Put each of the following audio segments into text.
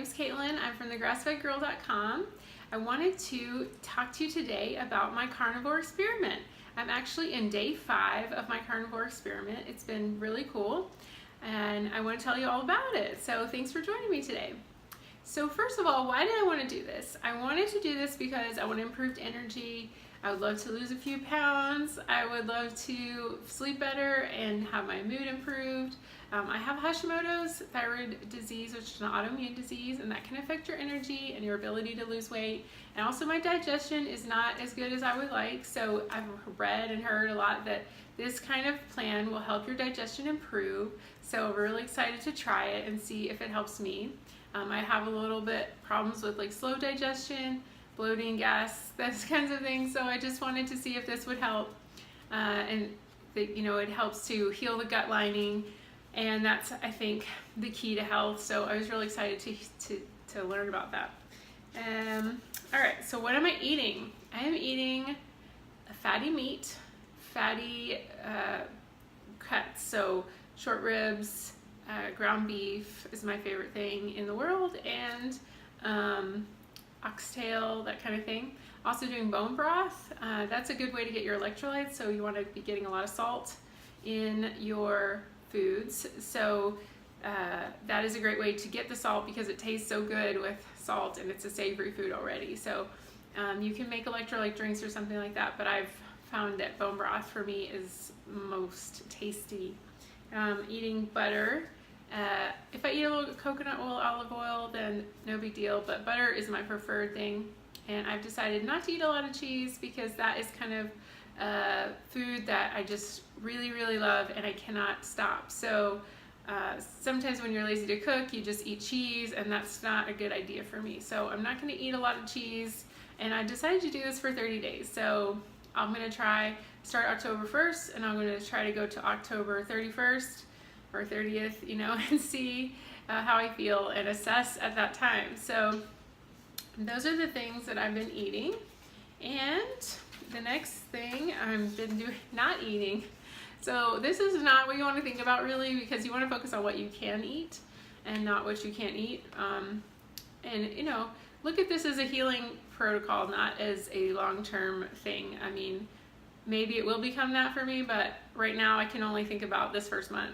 name's Caitlin. I'm from thegrassfedgirl.com. I wanted to talk to you today about my carnivore experiment. I'm actually in day 5 of my carnivore experiment. It's been really cool and I want to tell you all about it. So thanks for joining me today. So first of all, why did I want to do this? I wanted to do this because I want improved energy. I would love to lose a few pounds. I would love to sleep better and have my mood improved. I have Hashimoto's thyroid disease, which is an autoimmune disease, and that can affect your energy and your ability to lose weight. And also my digestion is not as good as I would like, so I've read and heard a lot that this kind of plan will help your digestion improve. So I'm really excited to try it and see if it helps me. I have a little bit problems with like slow digestion, bloating, gas, those kinds of things. So I just wanted to see if this would help, and that, you know, it helps to heal the gut lining, and that's, I think, the key to health. So I was really excited to learn about that. All right, so what am I eating? I am eating a fatty meat, fatty cuts. So short ribs, ground beef is my favorite thing in the world, and oxtail, that kind of thing. Also doing bone broth. That's a good way to get your electrolytes, so you want to be getting a lot of salt in your foods. So that is a great way to get the salt because it tastes so good with salt and it's a savory food already. So you can make electrolyte drinks or something like that, but I've found that bone broth for me is most tasty. Eating butter. If I eat a little coconut oil, olive oil, then no big deal, but butter is my preferred thing. And I've decided not to eat a lot of cheese because that is kind of food that I just really love and I cannot stop. So sometimes when you're lazy to cook, you just eat cheese, and that's not a good idea for me. So I'm not going to eat a lot of cheese, and I decided to do this for 30 days. So I'm going to start October 1st, and I'm going to try to go to October 31st or 30th, you know, and see how I feel and assess at that time. So those are the things that I've been eating. And the next thing I've been doing, not eating. So this is not what you want to think about really, because you want to focus on what you can eat and not what you can't eat. And you know, look at this as a healing protocol, not as a long-term thing. I mean, maybe it will become that for me, but right now I can only think about this first month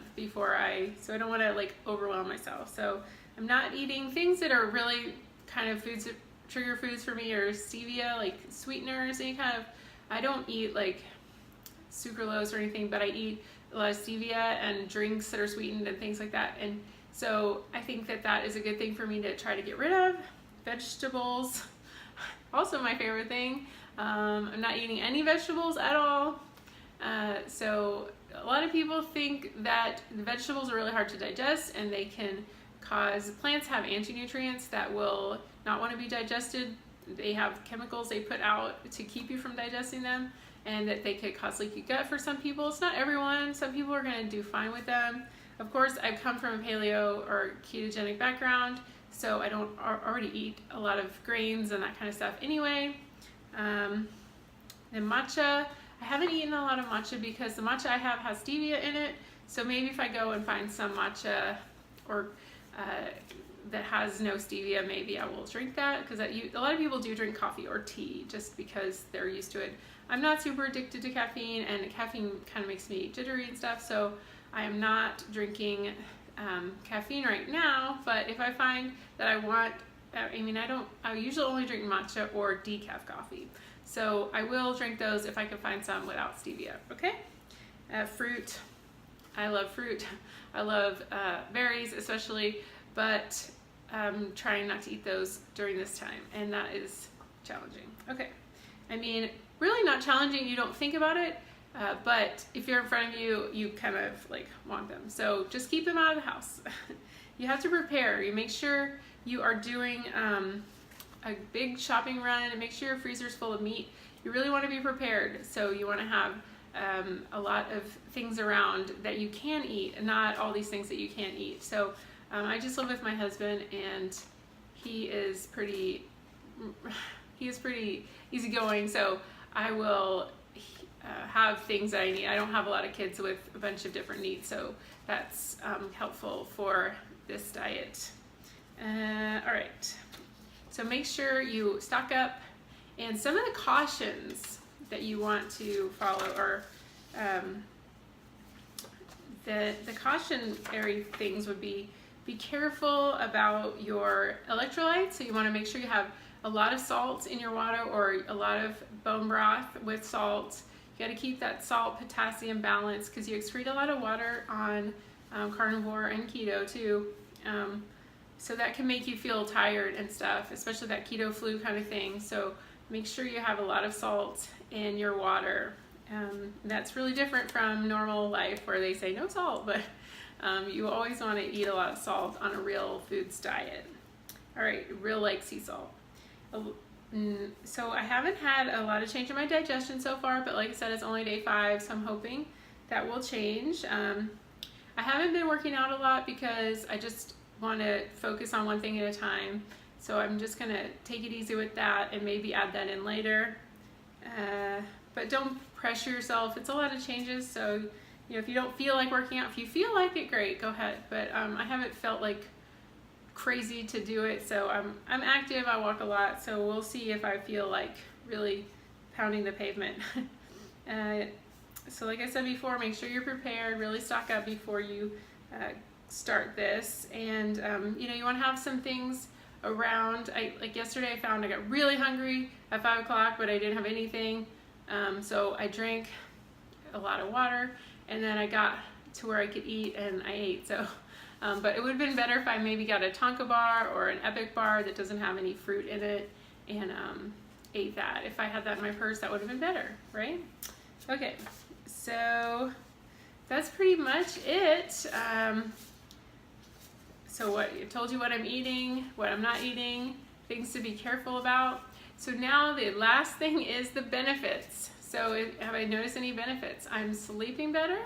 so I don't want to like overwhelm myself. So I'm not eating things that are really kind of foods, trigger foods for me, or stevia, like sweeteners, any kind of, I don't eat like sucralose or anything, but I eat a lot of stevia and drinks that are sweetened and things like that. And so I think that that is a good thing for me to try to get rid of. Vegetables, also my favorite thing. I'm not eating any vegetables at all. So a lot of people think that the vegetables are really hard to digest, and they can cause, plants have anti-nutrients that will not want to be digested. They have chemicals they put out to keep you from digesting them, and that they could cause leaky gut for some people. It's not everyone. Some people are going to do fine with them. Of course, I've come from a paleo or ketogenic background, so I don't already eat a lot of grains and that kind of stuff anyway. And matcha, I haven't eaten a lot of matcha because the matcha I have has stevia in it. So maybe if I go and find some matcha or that has no stevia, maybe I will drink that, because a lot of people do drink coffee or tea just because they're used to it. I'm not super addicted to caffeine, and caffeine kind of makes me jittery and stuff, so I am not drinking caffeine right now. But if I find that I want, I mean, I usually only drink matcha or decaf coffee, so I will drink those if I can find some without stevia. Okay. Fruit, I love fruit. I love berries especially, but I'm trying not to eat those during this time, and that is challenging. Okay, I mean, really not challenging, you don't think about it, but if you're in front of you, you kind of like want them. So just keep them out of the house. You have to prepare. You make sure you are doing a big shopping run, and make sure your freezer's full of meat. You really want to be prepared. So you want to have a lot of things around that you can eat, and not all these things that you can't eat. So I just live with my husband, and he is pretty easygoing, so I will have things that I need. I don't have a lot of kids with a bunch of different needs, so that's helpful for this diet. All right, so make sure you stock up, and some of the cautions that you want to follow are the cautionary things would be careful about your electrolytes. So you want to make sure you have a lot of salt in your water or a lot of bone broth with salt. You got to keep that salt potassium balance because you excrete a lot of water on carnivore and keto too. So that can make you feel tired and stuff, especially that keto flu kind of thing. So make sure you have a lot of salt in your water. That's really different from normal life where they say no salt, but you always want to eat a lot of salt on a real foods diet. All right, real like sea salt. So I haven't had a lot of change in my digestion so far, but like I said, it's only day 5, so I'm hoping that will change. I haven't been working out a lot because I just want to focus on one thing at a time. So I'm just going to take it easy with that and maybe add that in later. But don't pressure yourself. It's a lot of changes. So, you know, if you don't feel like working out, if you feel like it, great, go ahead. But I haven't felt like crazy to do it. So I'm active. I walk a lot. So we'll see if I feel like really pounding the pavement. So like I said before, make sure you're prepared. Really stock up before you start this. And, you know, you want to have some things around. Like yesterday I found I got really hungry at 5 o'clock, but I didn't have anything. So I drank a lot of water and then I got to where I could eat and I ate. So, but it would have been better if I maybe got a Tonka bar or an Epic bar that doesn't have any fruit in it and ate that. If I had that in my purse, that would have been better, right? Okay, so that's pretty much it. So what I told you what I'm eating, what I'm not eating, things to be careful about. So now the last thing is the benefits. So have I noticed any benefits? I'm sleeping better.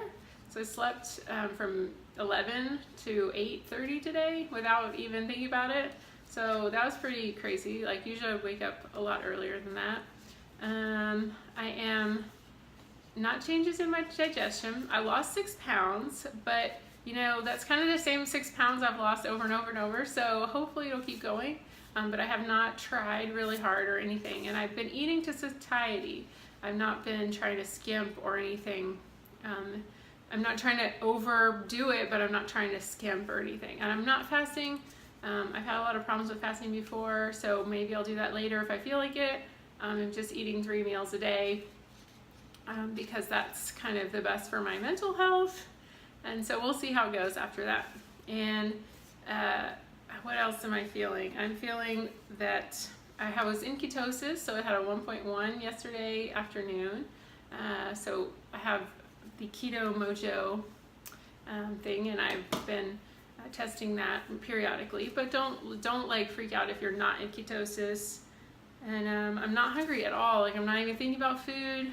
So I slept from 11 to 8:30 today without even thinking about it. So that was pretty crazy. Like usually I wake up a lot earlier than that. I am not changes in my digestion. I lost 6 pounds, but you know, that's kind of the same 6 pounds I've lost over and over and over. So hopefully it'll keep going. But I have not tried really hard or anything. And I've been eating to satiety. I've not been trying to skimp or anything. I'm not trying to overdo it, but I'm not trying to skimp or anything. And I'm not fasting. I've had a lot of problems with fasting before, so maybe I'll do that later if I feel like it. I'm just eating 3 meals a day because that's kind of the best for my mental health. And so we'll see how it goes after that. And what else am I feeling? I'm feeling that I was in ketosis, so I had a 1.1 yesterday afternoon. So I have the Keto Mojo thing, and I've been testing that periodically. But don't like freak out if you're not in ketosis. And I'm not hungry at all. Like I'm not even thinking about food.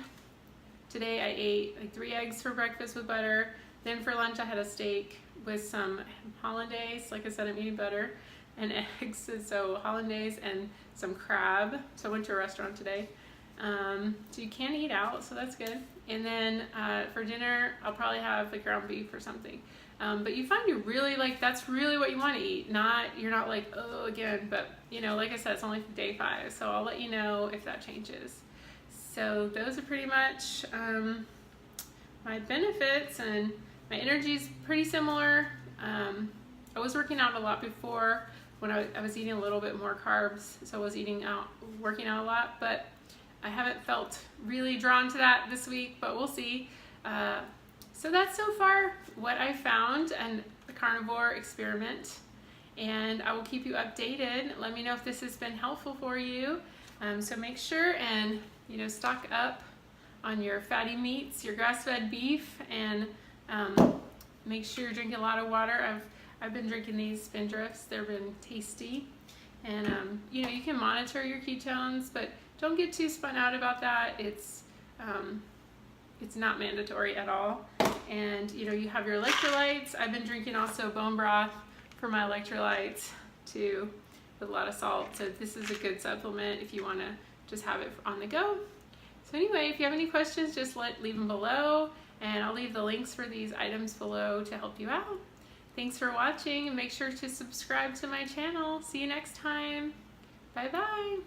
Today I ate like 3 eggs for breakfast with butter. Then for lunch I had a steak with some hollandaise. Like I said, I'm eating butter and eggs, so hollandaise and some crab. So I went to a restaurant today. So you can eat out, so that's good. And then for dinner, I'll probably have like ground beef or something. But you find you really like, that's really what you want to eat. You're not like, oh, again, but you know, like I said, it's only day 5. So I'll let you know if that changes. So those are pretty much my benefits, and my energy is pretty similar. I was working out a lot before when I was eating a little bit more carbs, so I was working out a lot, but I haven't felt really drawn to that this week, but we'll see. So that's so far what I found and the carnivore experiment, and I will keep you updated. Let me know if this has been helpful for you. So make sure and stock up on your fatty meats, your grass-fed beef, and make sure you're drinking a lot of water. I've been drinking these Spindrifts. They've been tasty, and you can monitor your ketones, but don't get too spun out about that. It's not mandatory at all. And you have your electrolytes. I've been drinking also bone broth for my electrolytes too, with a lot of salt. So this is a good supplement if you want to just have it on the go. So anyway, if you have any questions, just leave them below, and I'll leave the links for these items below to help you out. Thanks for watching, and make sure to subscribe to my channel. See you next time. Bye bye.